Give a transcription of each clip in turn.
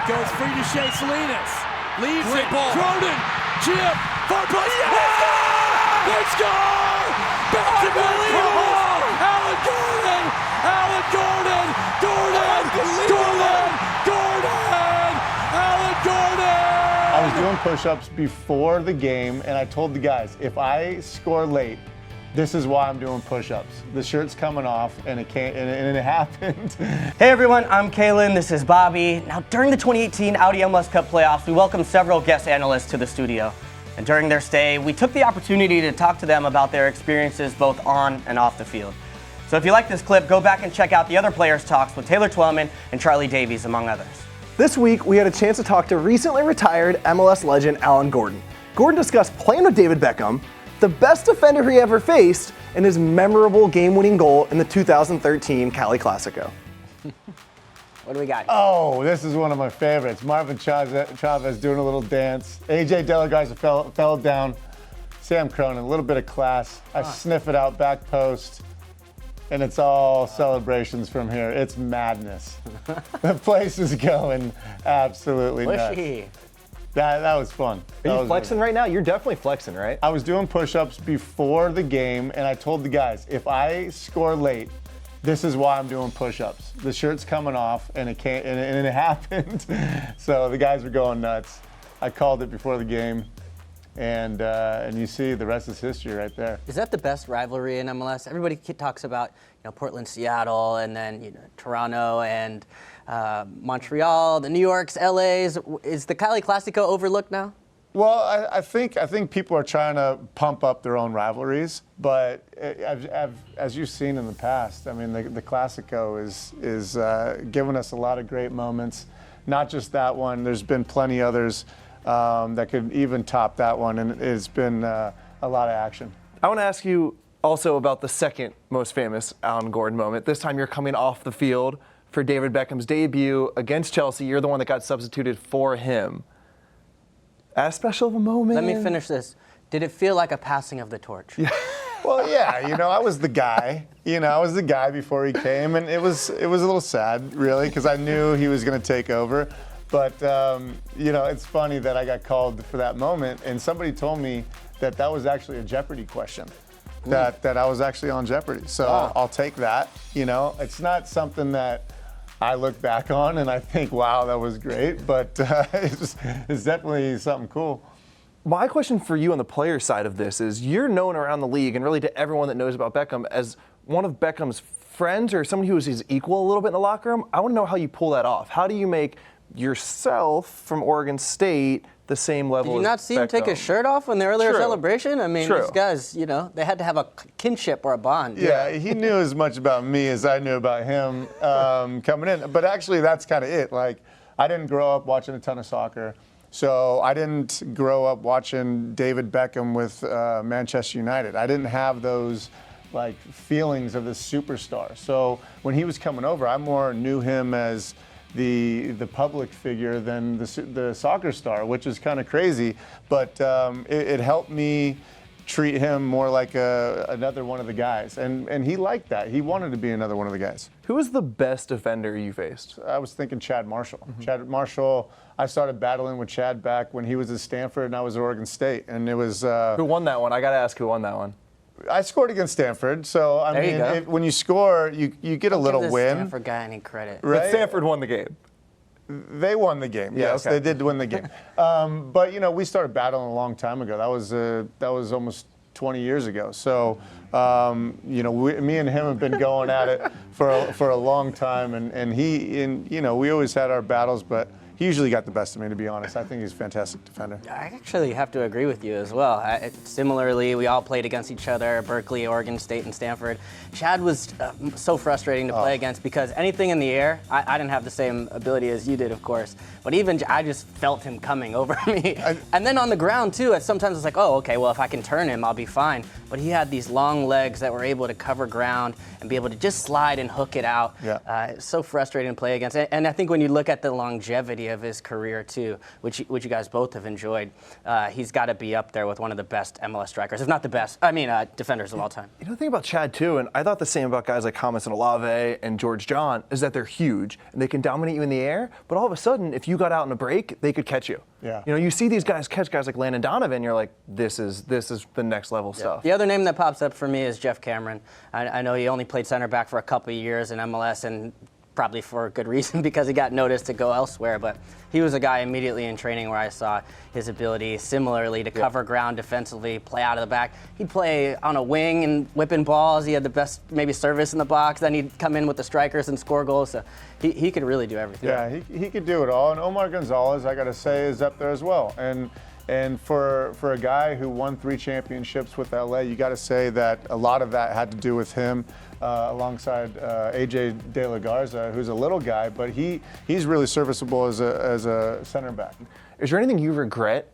goes free to Shea Salinas. Leaves Great it. ball. Cronin. Chip. Far post. Yeah! They score! Unbelievable! Alan Gordon! Alan Gordon! Alan Gordon! I was doing push-ups before the game, and I told the guys, if I score late, this is why I'm doing push-ups. The shirt's coming off, and it can't, and it happened. Hey everyone, I'm Kalen, this is Bobby. Now during the 2018 Audi MLS Cup playoffs, we welcomed several guest analysts to the studio. And during their stay, we took the opportunity to talk to them about their experiences both on and off the field. So if you like this clip, go back and check out the other players' talks with Taylor Twellman and Charlie Davies, among others. This week, we had a chance to talk to recently retired MLS legend Alan Gordon. Gordon discussed playing with David Beckham, the best defender he ever faced, and his memorable game-winning goal in the 2013 Cali Classico. What do we got? Oh, this is one of my favorites. Marvin Chavez doing a little dance. AJ De La Garza fell down. Sam Cronin, a little bit of class. I sniff it out, back post, and it's all celebrations from here. It's madness. The place is going absolutely nuts. That was fun. Are you flexing right now? You're definitely flexing, right? I was doing push-ups before the game, and I told the guys, if I score late, this is why I'm doing push-ups. The shirt's coming off, and it can't, and it happened. So the guys were going nuts. I called it before the game, and you see the rest is history right there. Is that the best rivalry in MLS? Everybody talks about Portland, Seattle, and then Toronto and Montreal, the New Yorks, LA's. Is the Cali Classico overlooked now? Well, I think people are trying to pump up their own rivalries, but as you've seen in the past, I mean, the Classico is giving us a lot of great moments. Not just that one. There's been plenty others that could even top that one, and it's been a lot of action. I want to ask you also about the second most famous Alan Gordon moment. This time you're coming off the field for David Beckham's debut against Chelsea. You're the one that got substituted for him. As special of a moment. Let me finish this. Did it feel like a passing of the torch? Yeah. Well, yeah, I was the guy. I was the guy before he came, and it was a little sad, really, because I knew he was going to take over. But it's funny that I got called for that moment, and somebody told me that was actually a Jeopardy question. That I was actually on Jeopardy. So I'll take that. It's not something that I look back on and I think, wow, that was great, but it's definitely something cool. My question for you on the player side of this is, you're known around the league and really to everyone that knows about Beckham as one of Beckham's friends or someone who is his equal a little bit in the locker room. I want to know how you pull that off. How do you make yourself from Oregon State the same level as Did you not see him take his shirt off in the earlier celebration? I mean, these guys, they had to have a kinship or a bond. Yeah, he knew as much about me as I knew about him coming in. But actually, that's kind of it. Like, I didn't grow up watching a ton of soccer. So I didn't grow up watching David Beckham with Manchester United. I didn't have those feelings of this superstar. So when he was coming over, I more knew him as the public figure than the soccer star, which is kind of crazy. But it helped me treat him more like another one of the guys. And he liked that. He wanted to be another one of the guys. Who was the best defender you faced? I was thinking Chad Marshall. Chad Marshall, I started battling with Chad back when he was at Stanford and I was at Oregon State. And it was... Who won that one? I got to ask who won that one. I scored against Stanford, so I mean, when you score, you get a little win. Stanford guy any credit? Right? But Stanford won the game. They won the game. Yes, okay. They did win the game. But we started battling a long time ago. That was almost 20 years ago. So me and him have been going at it for a long time, and we always had our battles, but he usually got the best of me, to be honest. I think he's a fantastic defender. I actually have to agree with you as well. Similarly, we all played against each other, Berkeley, Oregon State, and Stanford. Chad was so frustrating to play against because anything in the air, I didn't have the same ability as you did, of course, but even I just felt him coming over me. And then on the ground, too, sometimes it's like, oh, okay, well, if I can turn him, I'll be fine. But he had these long legs that were able to cover ground and be able to just slide and hook it out. Yeah. It's so frustrating to play against. And I think when you look at the longevity longevity of his career too, which you guys both have enjoyed. He's got to be up there with one of the best MLS strikers, if not the best. Defenders of all time. You know, the thing about Chad too, and I thought the same about guys like James and Olave and George John, is that they're huge and they can dominate you in the air. But all of a sudden, if you got out in a break, they could catch you. Yeah. You know, you see these guys catch guys like Landon Donovan, you're like, this is the next level stuff. The other name that pops up for me is Jeff Cameron. I know he only played center back for a couple of years in MLS, and probably for a good reason because he got noticed to go elsewhere. But he was a guy immediately in training where I saw his ability similarly to cover ground defensively, play out of the back. He'd play on a wing and whipping balls. He had the best maybe service in the box. Then he'd come in with the strikers and score goals. So he could really do everything. Yeah, he could do it all. And Omar Gonzalez, I got to say, is up there as well. And for a guy who won 3 championships with LA, you got to say that a lot of that had to do with him alongside AJ De La Garza, who's a little guy, but he's really serviceable as a center back. Is there anything you regret?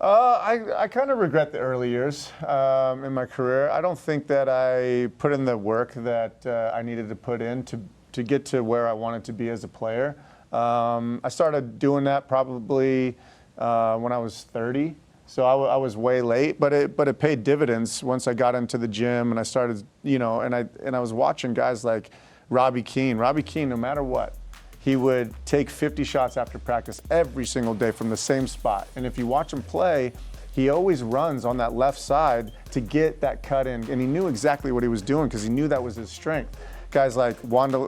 I kind of regret the early years in my career. I don't think that I put in the work that I needed to put in to get to where I wanted to be as a player. I started doing that probably when I was 30, so I was way late, but it paid dividends once I got into the gym and I started, and I was watching guys like Robbie Keane. Robbie Keane, no matter what, he would take 50 shots after practice every single day from the same spot. And if you watch him play, he always runs on that left side to get that cut in, and he knew exactly what he was doing because he knew that was his strength. Guys like Wanda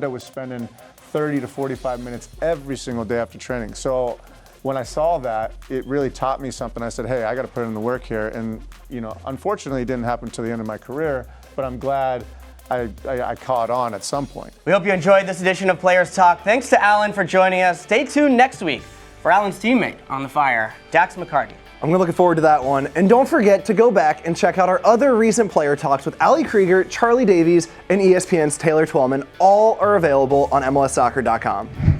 was spending 30 to 45 minutes every single day after training. So when I saw that, it really taught me something. I said, hey, I got to put in the work here. And, unfortunately, it didn't happen till the end of my career, but I'm glad I caught on at some point. We hope you enjoyed this edition of Players Talk. Thanks to Alan for joining us. Stay tuned next week for Alan's teammate on the Fire, Dax McCarty. I'm really looking forward to that one. And don't forget to go back and check out our other recent player talks with Ali Krieger, Charlie Davies, and ESPN's Taylor Twellman. All are available on MLSsoccer.com.